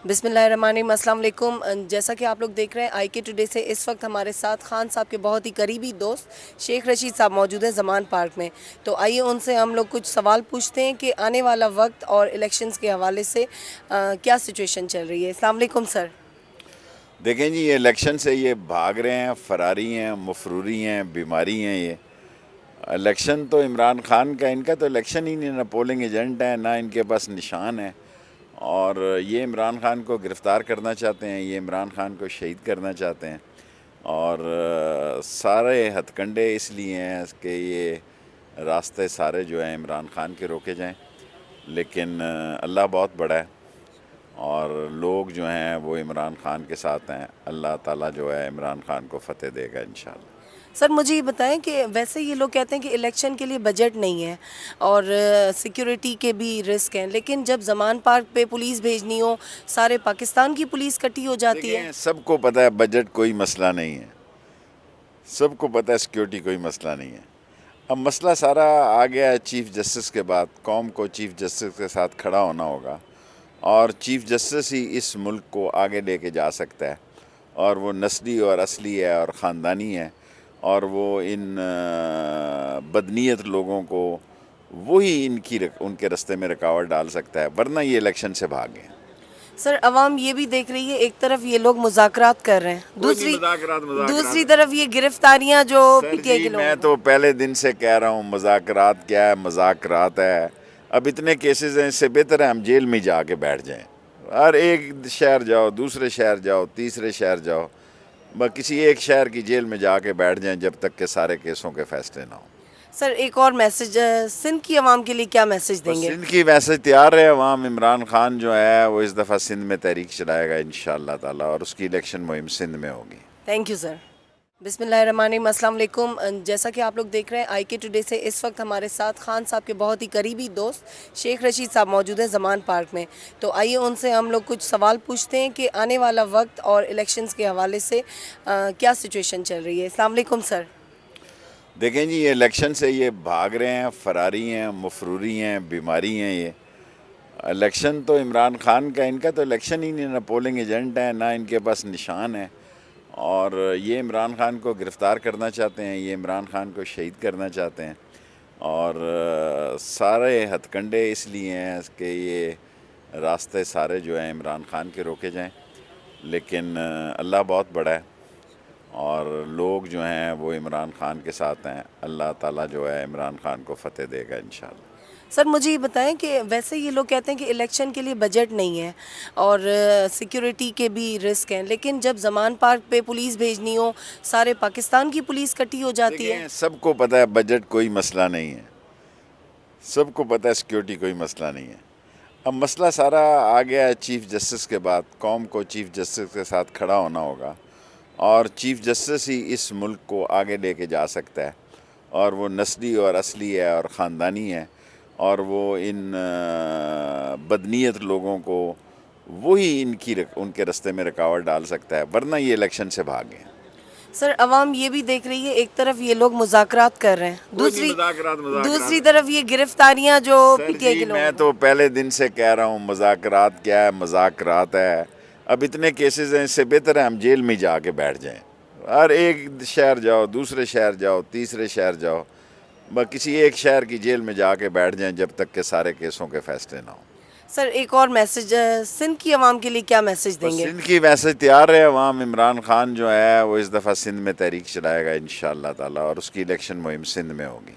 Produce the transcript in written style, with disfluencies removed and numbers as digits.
بسم اللہ الرحمن الرحیم، السلام علیکم۔ جیسا کہ آپ لوگ دیکھ رہے ہیں آئی کے ٹوڈے سے اس وقت ہمارے ساتھ خان صاحب کے بہت ہی قریبی دوست شیخ رشید صاحب موجود ہیں زمان پارک میں۔ تو آئیے ان سے ہم لوگ کچھ سوال پوچھتے ہیں کہ آنے والا وقت اور الیکشنز کے حوالے سے کیا سچویشن چل رہی ہے۔ السلام علیکم سر۔ دیکھیں جی، یہ الیکشن سے یہ بھاگ رہے ہیں، فراری ہیں، مفروری ہیں، بیماری ہیں۔ یہ الیکشن تو عمران خان کا، ان کا تو الیکشن ہی نہیں، نہ پولنگ ایجنٹ ہے، نہ ان کے پاس نشان ہے، اور یہ عمران خان کو گرفتار کرنا چاہتے ہیں، یہ عمران خان کو شہید کرنا چاہتے ہیں، اور سارے ہتھ کنڈے اس لیے ہیں کہ یہ راستے سارے جو ہیں عمران خان کے روکے جائیں، لیکن اللہ بہت بڑا ہے اور لوگ جو ہیں وہ عمران خان کے ساتھ ہیں۔ اللہ تعالیٰ جو ہے عمران خان کو فتح دے گا انشاءاللہ۔ سر مجھے یہ بتائیں کہ ویسے یہ لوگ کہتے ہیں کہ الیکشن کے لیے بجٹ نہیں ہے اور سیکیورٹی کے بھی رسک ہیں، لیکن جب زمان پارک پہ پولیس بھیجنی ہو سارے پاکستان کی پولیس کٹھی ہو جاتی ہے۔ دیکھیں، سب کو پتہ ہے بجٹ کوئی مسئلہ نہیں ہے، سب کو پتہ ہے سیکیورٹی کوئی مسئلہ نہیں ہے۔ اب مسئلہ سارا آ گیا ہے چیف جسٹس کے بعد، قوم کو چیف جسٹس کے ساتھ کھڑا ہونا ہوگا، اور چیف جسٹس ہی اس ملک کو آگے لے کے جا سکتا ہے، اور وہ نسلی اور اصلی ہے اور خاندانی ہے، اور وہ ان بدنیت لوگوں کو وہی ان کے رستے میں رکاوٹ ڈال سکتا ہے، ورنہ یہ الیکشن سے بھاگے ہیں۔ سر عوام یہ بھی دیکھ رہی ہے، ایک طرف یہ لوگ مذاکرات کر رہے ہیں، کوئی نہیں، مذاکرات دوسری طرف یہ گرفتاریاں جو سر پی ٹی آئی جی، کے میں لوگ۔ تو پہلے دن سے کہہ رہا ہوں مذاکرات کیا ہے، مذاکرات ہے۔ اب اتنے کیسز ہیں، اس سے بہتر ہے ہم جیل میں جا کے بیٹھ جائیں، ہر ایک شہر جاؤ، دوسرے شہر جاؤ، تیسرے شہر جاؤ، بس کسی ایک شہر کی جیل میں جا کے بیٹھ جائیں جب تک کہ سارے کیسوں کے فیصلے نہ ہوں۔ سر ایک اور میسج سندھ کی عوام کے لیے کیا میسج دیں بس گے؟ سندھ کی ویسے تیار ہے عوام، عمران خان جو ہے وہ اس دفعہ سندھ میں تحریک چلائے گا انشاءاللہ تعالیٰ، اور اس کی الیکشن مہم سندھ میں ہوگی۔ Thank you sir. بسم اللہ الرحمن الرحیم، السلام علیکم۔ جیسا کہ آپ لوگ دیکھ رہے ہیں آئی کے ٹوڈے سے اس وقت ہمارے ساتھ خان صاحب کے بہت ہی قریبی دوست شیخ رشید صاحب موجود ہیں زمان پارک میں۔ تو آئیے ان سے ہم لوگ کچھ سوال پوچھتے ہیں کہ آنے والا وقت اور الیکشنز کے حوالے سے کیا سچویشن چل رہی ہے۔ السلام علیکم سر۔ دیکھیں جی، یہ الیکشن سے یہ بھاگ رہے ہیں، فراری ہیں، مفروری ہیں، بیماری ہیں۔ یہ الیکشن تو عمران خان کا، ان کا تو الیکشن ہی نہیں، نہ پولنگ ایجنٹ ہے، نہ ان کے پاس نشان ہے، اور یہ عمران خان کو گرفتار کرنا چاہتے ہیں، یہ عمران خان کو شہید کرنا چاہتے ہیں، اور سارے ہتھ کنڈے اس لیے ہیں کہ یہ راستے سارے جو ہیں عمران خان کے روکے جائیں، لیکن اللہ بہت بڑا ہے اور لوگ جو ہیں وہ عمران خان کے ساتھ ہیں۔ اللہ تعالیٰ جو ہے عمران خان کو فتح دے گا انشاءاللہ۔ سر مجھے یہ بتائیں کہ ویسے یہ لوگ کہتے ہیں کہ الیکشن کے لیے بجٹ نہیں ہے اور سیکیورٹی کے بھی رسک ہیں، لیکن جب زمان پارک پہ پولیس بھیجنی ہو سارے پاکستان کی پولیس کٹھی ہو جاتی ہے۔ دیکھیں، سب کو پتہ ہے بجٹ کوئی مسئلہ نہیں ہے، سب کو پتہ ہے سیکیورٹی کوئی مسئلہ نہیں ہے۔ اب مسئلہ سارا آ گیا ہے چیف جسٹس کے بعد، قوم کو چیف جسٹس کے ساتھ کھڑا ہونا ہوگا، اور چیف جسٹس ہی اس ملک کو آگے لے کے جا سکتا ہے، اور وہ نسلی اور اصلی ہے اور خاندانی ہے، اور وہ ان بدنیت لوگوں کو وہی ان کے رستے میں رکاوٹ ڈال سکتا ہے، ورنہ یہ الیکشن سے بھاگے ہیں۔ سر عوام یہ بھی دیکھ رہی ہے، ایک طرف یہ لوگ مذاکرات کر رہے ہیں، دوسری طرف یہ گرفتاریاں جو پی سر ٹی آئی کے جی، میں لوگ۔ تو پہلے دن سے کہہ رہا ہوں مذاکرات کیا ہے، مذاکرات ہے۔ اب اتنے کیسز ہیں، اس سے بہتر ہے ہم جیل میں جا کے بیٹھ جائیں، ہر ایک شہر جاؤ، دوسرے شہر جاؤ، تیسرے شہر جاؤ، بس کسی ایک شہر کی جیل میں جا کے بیٹھ جائیں جب تک کہ سارے کیسوں کے فیصلے نہ ہوں۔ سر ایک اور میسج سندھ کی عوام کے لیے کیا میسج دیں بس گے؟ سندھ کی ویسے تیار ہے عوام، عمران خان جو ہے وہ اس دفعہ سندھ میں تحریک چلائے گا انشاءاللہ تعالیٰ، اور اس کی الیکشن مہم سندھ میں ہوگی۔